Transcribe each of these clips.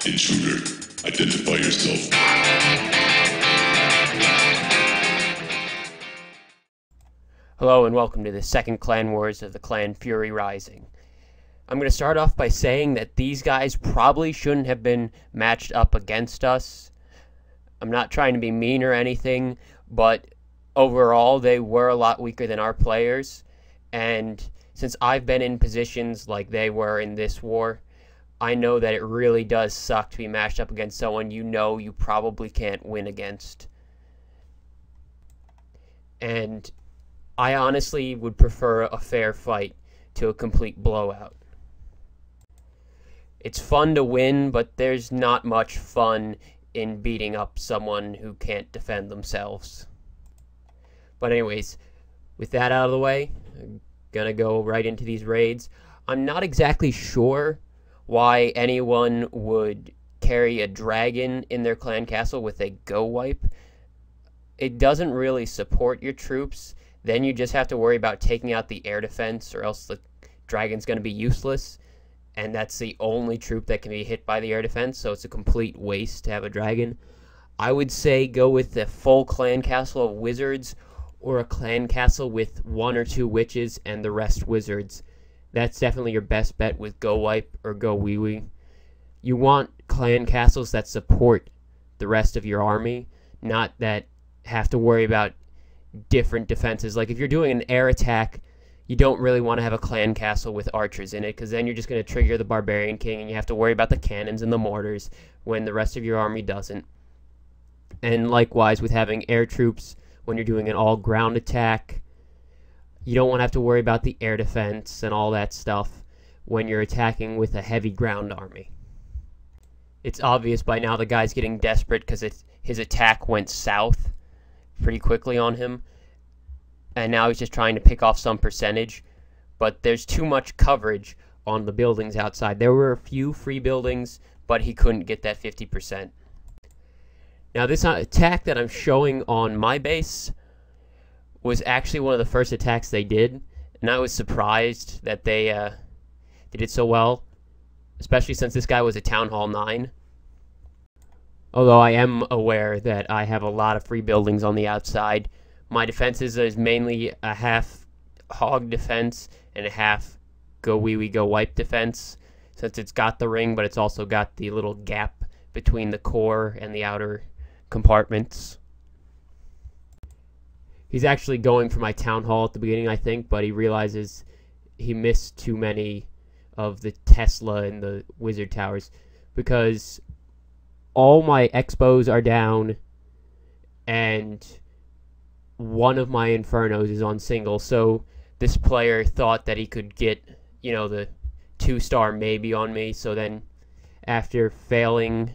Intruder, identify yourself. Hello and welcome to the second Clan Wars of the Clan Fury Rising. I'm going to start off by saying that these guys probably shouldn't have been matched up against us. I'm not trying to be mean or anything, but overall they were a lot weaker than our players, and since I've been in positions like they were in this war, I know that it really does suck to be matched up against someone you know you probably can't win against. And I honestly would prefer a fair fight to a complete blowout. It's fun to win, but there's not much fun in beating up someone who can't defend themselves. But anyways, with that out of the way, I'm gonna go right into these raids. I'm not exactly sure why anyone would carry a dragon in their clan castle with a go wipe. It doesn't really support your troops. Then you just have to worry about taking out the air defense, or else the dragon's going to be useless, and that's the only troop that can be hit by the air defense, so it's a complete waste to have a dragon. I would say go with the full clan castle of wizards, or a clan castle with 1 or 2 witches and the rest wizards. That's definitely your best bet with go wipe or go wee wee. You want clan castles that support the rest of your army, not that have to worry about different defenses. Like if you're doing an air attack, you don't really want to have a clan castle with archers in it, because then you're just going to trigger the barbarian king and you have to worry about the cannons and the mortars when the rest of your army doesn't. And likewise with having air troops, when you're doing an all ground attack, you don't want to have to worry about the air defense and all that stuff when you're attacking with a heavy ground army. It's obvious by now the guy's getting desperate because his attack went south pretty quickly on him, and now he's just trying to pick off some percentage, but there's too much coverage on the buildings outside. There were a few free buildings, but he couldn't get that 50%. Now this attack that I'm showing on my base was actually one of the first attacks they did, and I was surprised that they did it so well, especially since this guy was a Town Hall 9. Although I am aware that I have a lot of free buildings on the outside. My defenses is mainly a half hog defense and a half go wee wee go wipe defense, since it's got the ring, but it's also got the little gap between the core and the outer compartments. He's actually going for my town hall at the beginning, I think, but he realizes he missed too many of the Tesla and the wizard towers, because all my expos are down and one of my infernos is on single. So this player thought that he could get, you know, the 2-star maybe on me. So then after failing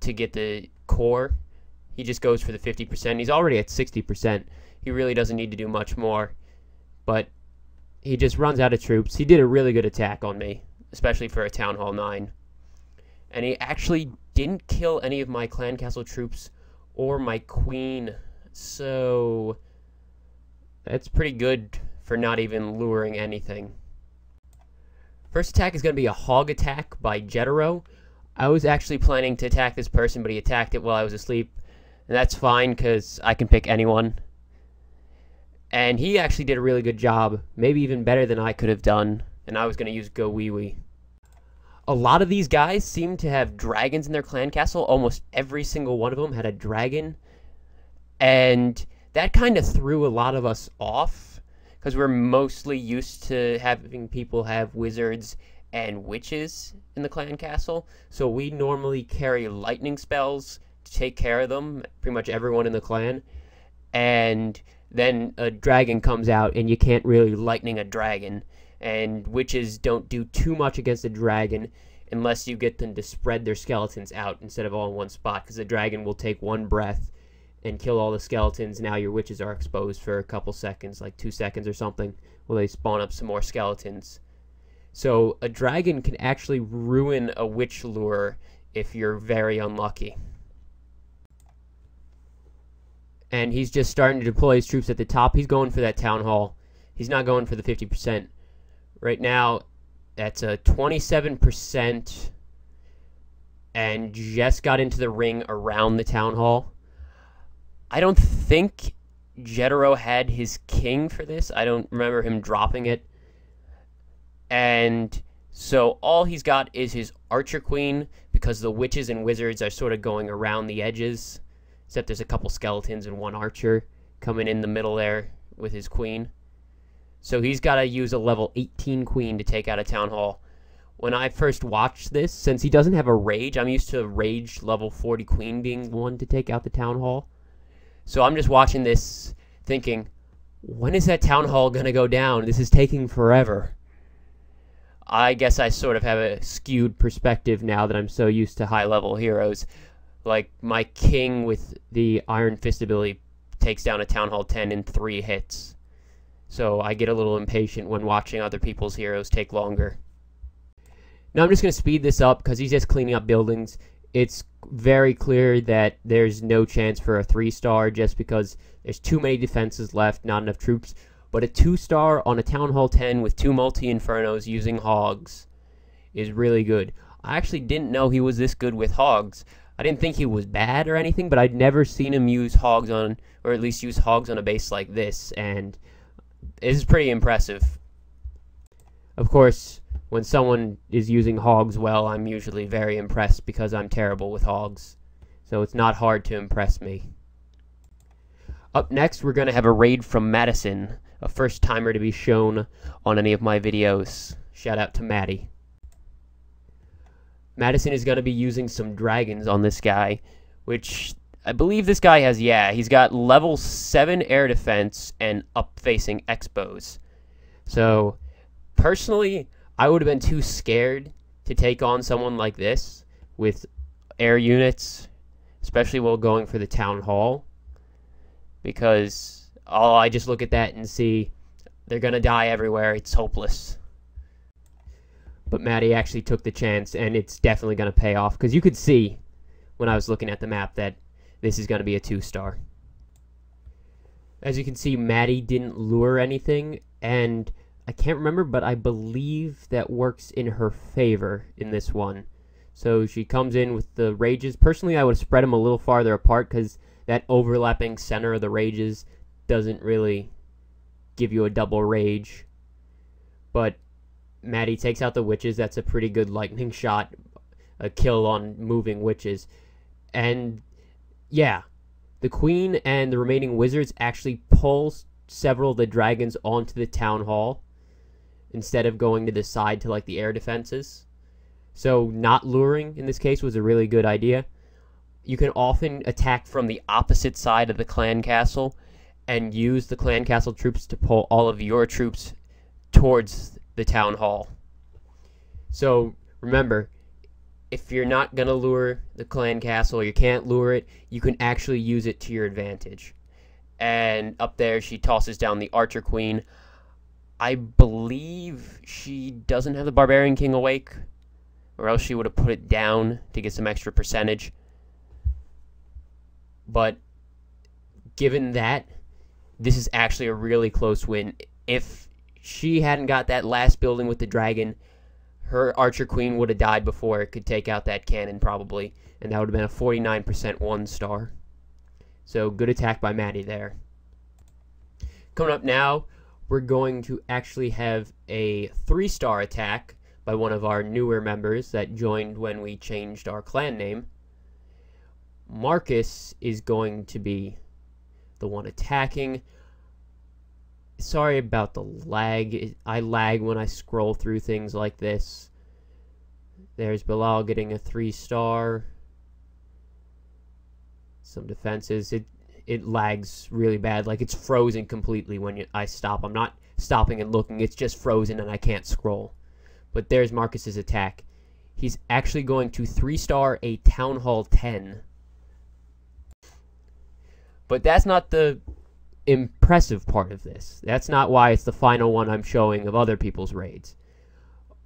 to get the core, he just goes for the 50%. He's already at 60%. He really doesn't need to do much more, but he just runs out of troops. He did a really good attack on me, especially for a Town Hall 9. And he actually didn't kill any of my clan castle troops or my queen, so that's pretty good for not even luring anything. First attack is going to be a Hog Attack by Jetero. I was actually planning to attack this person, but he attacked it while I was asleep, and that's fine because I can pick anyone. And he actually did a really good job, maybe even better than I could have done, and I was going to use go wee wee. A lot of these guys seem to have dragons in their clan castle. Almost every single one of them had a dragon, and that kind of threw a lot of us off, because we're mostly used to having people have wizards and witches in the clan castle. So we normally carry lightning spells to take care of them, pretty much everyone in the clan, and then a dragon comes out and you can't really lightning a dragon, and witches don't do too much against a dragon unless you get them to spread their skeletons out instead of all in one spot, because the dragon will take one breath and kill all the skeletons. Now your witches are exposed for a couple seconds, like 2 seconds or something, while they spawn up some more skeletons. So a dragon can actually ruin a witch lure if you're very unlucky. And he's just starting to deploy his troops at the top. He's going for that town hall. He's not going for the 50%. Right now, that's a 27% and just got into the ring around the town hall. I don't think Jetero had his king for this. I don't remember him dropping it. And so all he's got is his archer queen, because the witches and wizards are sort of going around the edges, except there's a couple skeletons and one archer coming in the middle there with his queen. So he's got to use a level 18 queen to take out a town hall. When I first watched this, since he doesn't have a rage, I'm used to rage level 40 queen being one to take out the town hall. So I'm just watching this thinking, when is that town hall going to go down? This is taking forever. I guess I sort of have a skewed perspective now that I'm so used to high-level heroes. Like, my king with the Iron Fist ability takes down a Town Hall 10 in 3 hits. So I get a little impatient when watching other people's heroes take longer. Now I'm just going to speed this up because he's just cleaning up buildings. It's very clear that there's no chance for a 3-star just because there's too many defenses left, not enough troops. But a 2-star on a Town Hall 10 with 2 multi-infernos using hogs is really good. I actually didn't know he was this good with hogs. I didn't think he was bad or anything, but I'd never seen him use hogs on, or at least use hogs on a base like this, and this is pretty impressive. Of course, when someone is using hogs well, I'm usually very impressed because I'm terrible with hogs. So it's not hard to impress me. Up next, we're going to have a raid from Madison, a first-timer to be shown on any of my videos. Shout out to Maddie. Madison is going to be using some dragons on this guy, which I believe this guy has, yeah, he's got level 7 air defense and up-facing X-bows. So, personally, I would have been too scared to take on someone like this with air units, especially while going for the town hall, because I just look at that and see they're going to die everywhere. It's hopeless. But Maddie actually took the chance, and it's definitely going to pay off, because you could see when I was looking at the map that this is going to be a 2-star. As you can see, Maddie didn't lure anything, and I can't remember, but I believe that works in her favor in this one. So she comes in with the rages. Personally, I would have spread them a little farther apart, because that overlapping center of the rages doesn't really give you a double rage. But Maddie takes out the witches. That's a pretty good lightning shot, a kill on moving witches. And yeah, the queen and the remaining wizards actually pull several of the dragons onto the town hall instead of going to the side to like the air defenses. So not luring in this case was a really good idea. You can often attack from the opposite side of the clan castle and use the clan castle troops to pull all of your troops towards the town hall. So remember, if you're not going to lure the clan castle, you can't lure it, you can actually use it to your advantage. And up there she tosses down the archer queen. I believe she doesn't have the barbarian king awake, or else she would have put it down to get some extra percentage. But given that, this is actually a really close win. If she hadn't got that last building with the dragon, her archer queen would have died before it could take out that cannon probably, and that would have been a 49% 1-star. So good attack by Maddie there. Coming up now, we're going to actually have a 3-star attack by one of our newer members that joined when we changed our clan name. Marcus is going to be the one attacking. Sorry about the lag. I lag when I scroll through things like this. There's Bilal getting a 3-star. Some defenses. It lags really bad. Like, it's frozen completely when I stop. I'm not stopping and looking. It's just frozen and I can't scroll. But there's Marcus's attack. He's actually going to 3-star a Town Hall 10. But that's not the impressive part of this. That's not why it's the final one I'm showing of other people's raids.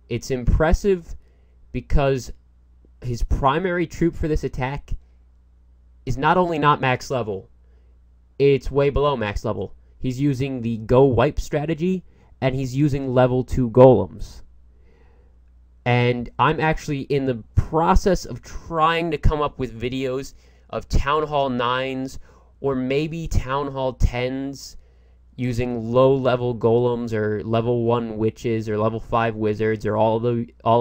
It's impressive because his primary troop for this attack is not only not max level, it's way below max level. He's using the go wipe strategy, and he's using level 2 golems. And I'm actually in the process of trying to come up with videos of Town Hall 9s or maybe Town Hall 10s using low-level golems or level 1 witches or level 5 wizards or all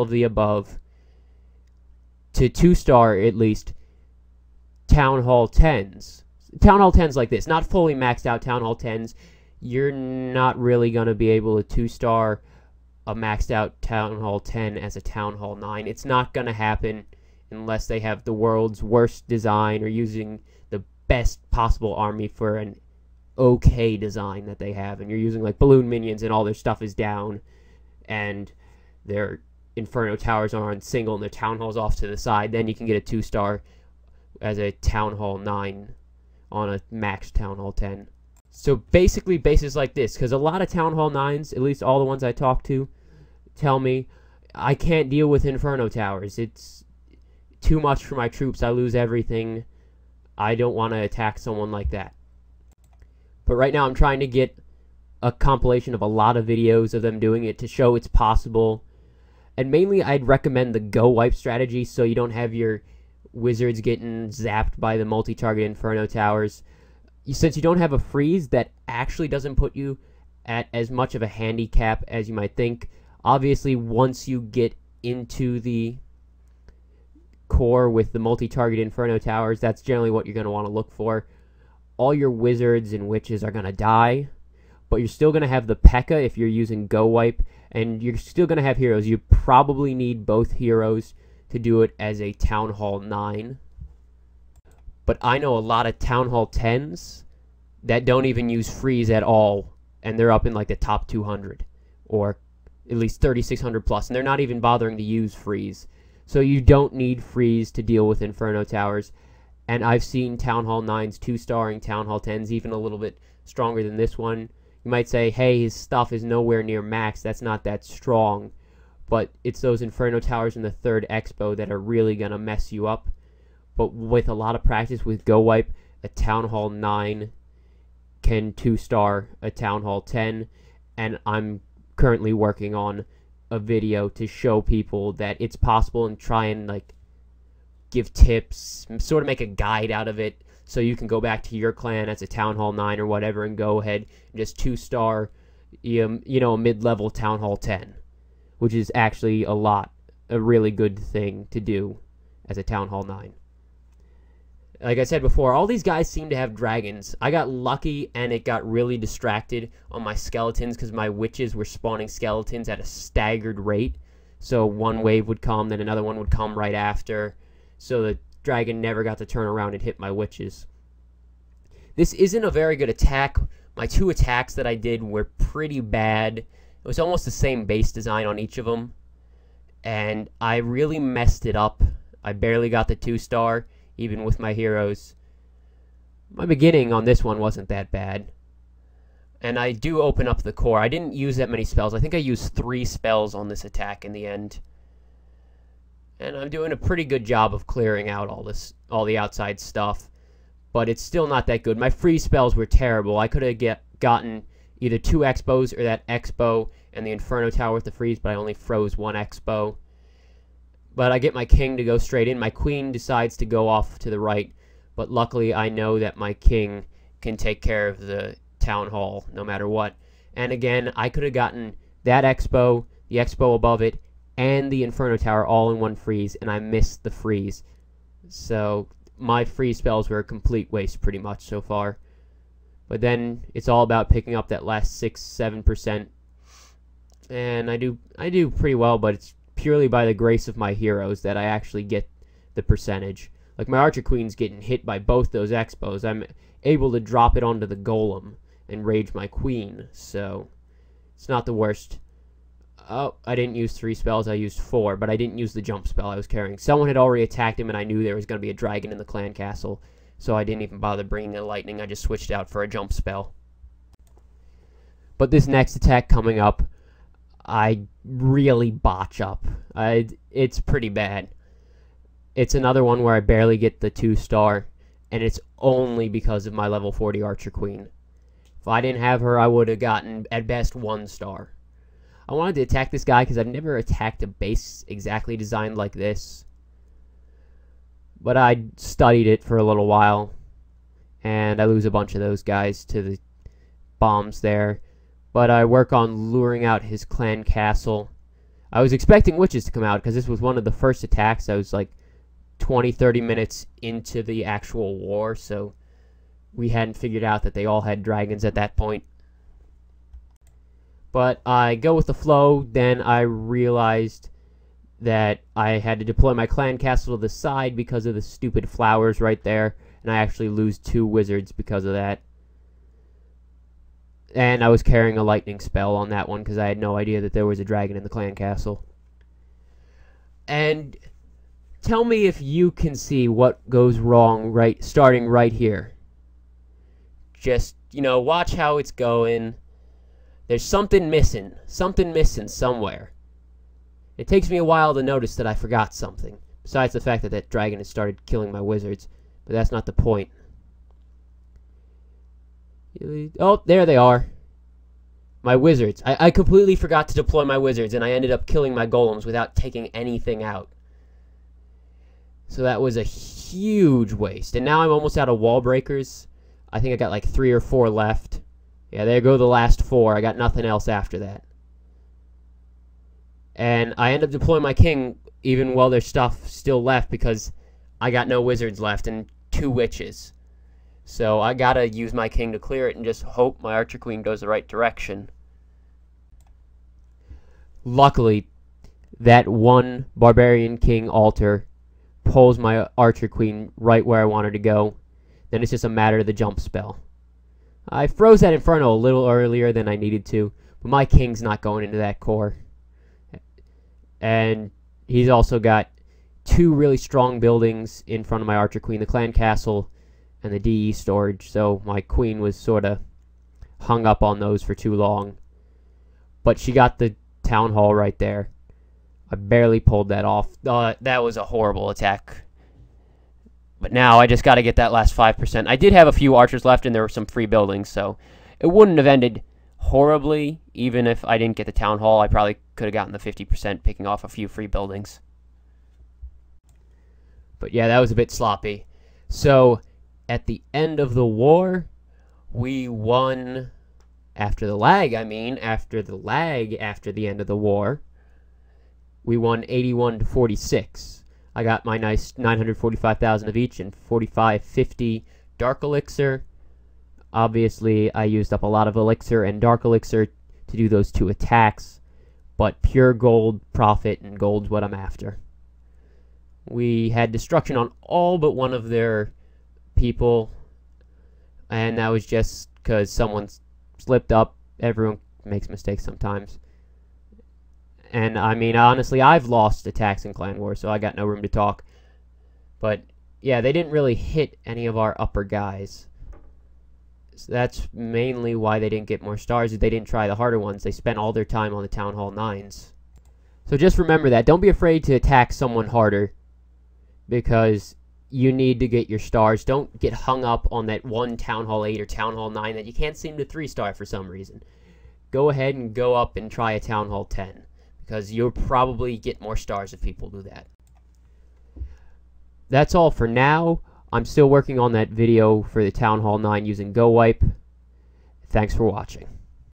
of the above to 2-star at least Town Hall 10s. Town Hall 10s like this, not fully maxed out Town Hall 10s. You're not really going to be able to 2-star a maxed out Town Hall 10 as a Town Hall 9. It's not going to happen unless they have the world's worst design or using the best possible army for an okay design that they have, and you're using like balloon minions and all their stuff is down and their Inferno towers are on single and their Town Hall's off to the side. Then you can get a 2-star as a Town Hall 9 on a max Town Hall 10. So basically bases like this, because a lot of Town Hall 9s, at least all the ones I talk to, tell me I can't deal with Inferno towers. It's too much for my troops. I lose everything. I don't want to attack someone like that. But right now I'm trying to get a compilation of a lot of videos of them doing it to show it's possible. And mainly I'd recommend the go wipe strategy so you don't have your wizards getting zapped by the multi-target Inferno towers. Since you don't have a freeze, that actually doesn't put you at as much of a handicap as you might think. Obviously, once you get into the core with the multi-target Inferno towers, that's generally what you're going to want to look for. All your wizards and witches are going to die, but you're still going to have the P.E.K.K.A. if you're using Go Wipe, and you're still going to have heroes. You probably need both heroes to do it as a Town Hall 9. But I know a lot of Town Hall 10s that don't even use freeze at all, and they're up in like the top 200, or at least 3,600 plus, and they're not even bothering to use freeze. So you don't need freeze to deal with Inferno towers. And I've seen Town Hall 9s 2-starring Town Hall 10s, even a little bit stronger than this one. You might say, hey, his stuff is nowhere near max. That's not that strong. But it's those Inferno towers in the 3rd Expo that are really going to mess you up. But with a lot of practice with Go Wipe, a Town Hall 9 can 2-star a Town Hall 10. And I'm currently working on a video to show people that it's possible and try and like give tips, sort of make a guide out of it so you can go back to your clan as a Town Hall 9 or whatever and go ahead and just 2-star a mid-level Town Hall 10, which is actually a really good thing to do as a Town Hall 9. Like I said before, all these guys seem to have dragons. I got lucky and it got really distracted on my skeletons because my witches were spawning skeletons at a staggered rate. So one wave would come, then another one would come right after. So the dragon never got to turn around and hit my witches. This isn't a very good attack. My 2 attacks that I did were pretty bad. It was almost the same base design on each of them. And I really messed it up. I barely got the 2-star, even with my heroes. My beginning on this one wasn't that bad. And I do open up the core. I didn't use that many spells. I think I used 3 spells on this attack in the end. And I'm doing a pretty good job of clearing out all the outside stuff. But it's still not that good. My free spells were terrible. I could have gotten either 2 Expos or that Expo and the Inferno Tower with the freeze, but I only froze 1 Expo. But I get my king to go straight in. My queen decides to go off to the right. But luckily I know that my king can take care of the Town Hall no matter what. And again, I could have gotten that Expo, the Expo above it, and the Inferno Tower all in one freeze, and I missed the freeze. So my freeze spells were a complete waste pretty much so far. But then it's all about picking up that last 6-7%. And I do pretty well, but it's purely by the grace of my heroes that I actually get the percentage. Like my Archer Queen's getting hit by both those Expos. I'm able to drop it onto the Golem and rage my Queen, so it's not the worst. Oh, I didn't use 3 spells, I used 4, but I didn't use the jump spell I was carrying. Someone had already attacked him, and I knew there was going to be a dragon in the clan castle, so I didn't even bother bringing the lightning. I just switched out for a jump spell. But this next attack coming up, I really botch up. It's pretty bad. It's another one where I barely get the 2-star, and it's only because of my level 40 Archer Queen. If I didn't have her, I would have gotten, at best, 1 star. I wanted to attack this guy because I've never attacked a base exactly designed like this. but I studied it for a little while, and I lose a bunch of those guys to the bombs there. But I work on luring out his clan castle. I was expecting witches to come out because this was one of the first attacks. I was like 20-30 minutes into the actual war, so we hadn't figured out that they all had dragons at that point. But I go with the flow. Then I realized that I had to deploy my clan castle to the side because of the stupid flowers right there, and I actually lose 2 wizards because of that. And I was carrying a lightning spell on that one because I had no idea that there was a dragon in the clan castle. And tell me if you can see what goes wrong starting right here. Just, watch how it's going. There's something missing somewhere. It takes me a while to notice that I forgot something, besides the fact that that dragon has started killing my wizards, but that's not the point. Oh, there they are. My wizards. I completely forgot to deploy my wizards, and I ended up killing my golems without taking anything out. So that was a huge waste. And now I'm almost out of wall breakers. I think I got like 3 or 4 left. Yeah, there go the last 4. I got nothing else after that. And I end up deploying my king even while there's stuff still left because I got no wizards left and 2 witches. So I gotta use my king to clear it and just hope my archer queen goes the right direction. Luckily, that one barbarian king altar pulls my archer queen right where I want her to go. Then it's just a matter of the jump spell. I froze that inferno a little earlier than I needed to, but my king's not going into that core. And he's also got 2 really strong buildings in front of my archer queen, the clan castle and the DE storage, so my queen was sort of hung up on those for too long. But she got the town hall right there. I barely pulled that off. That was a horrible attack. But now I just got to get that last 5%. I did have a few archers left and there were some free buildings, so it wouldn't have ended horribly. Even if I didn't get the town hall, I probably could have gotten the 50% picking off a few free buildings. But yeah, that was a bit sloppy. So at the end of the war, we won after the lag, after the end of the war, we won 81-46. I got my nice 945,000 of each and 4550 dark elixir. Obviously, I used up a lot of elixir and dark elixir to do those 2 attacks, but pure gold profit, and gold's what I'm after. We had destruction on all but one of their people, and that was just because someone slipped up. Everyone makes mistakes sometimes. And honestly, I've lost attacks in Clan Wars, so I got no room to talk. But yeah, they didn't really hit any of our upper guys. So that's mainly why they didn't get more stars. They didn't try the harder ones. They spent all their time on the Town Hall 9s. So just remember that. Don't be afraid to attack someone harder, because you need to get your stars. Don't get hung up on that one Town Hall 8 or Town Hall 9 that you can't seem to 3-star for some reason. Go ahead and go up and try a Town Hall 10, because you'll probably get more stars if people do that. That's all for now. I'm still working on that video for the Town Hall 9 using GoWipe. Thanks for watching.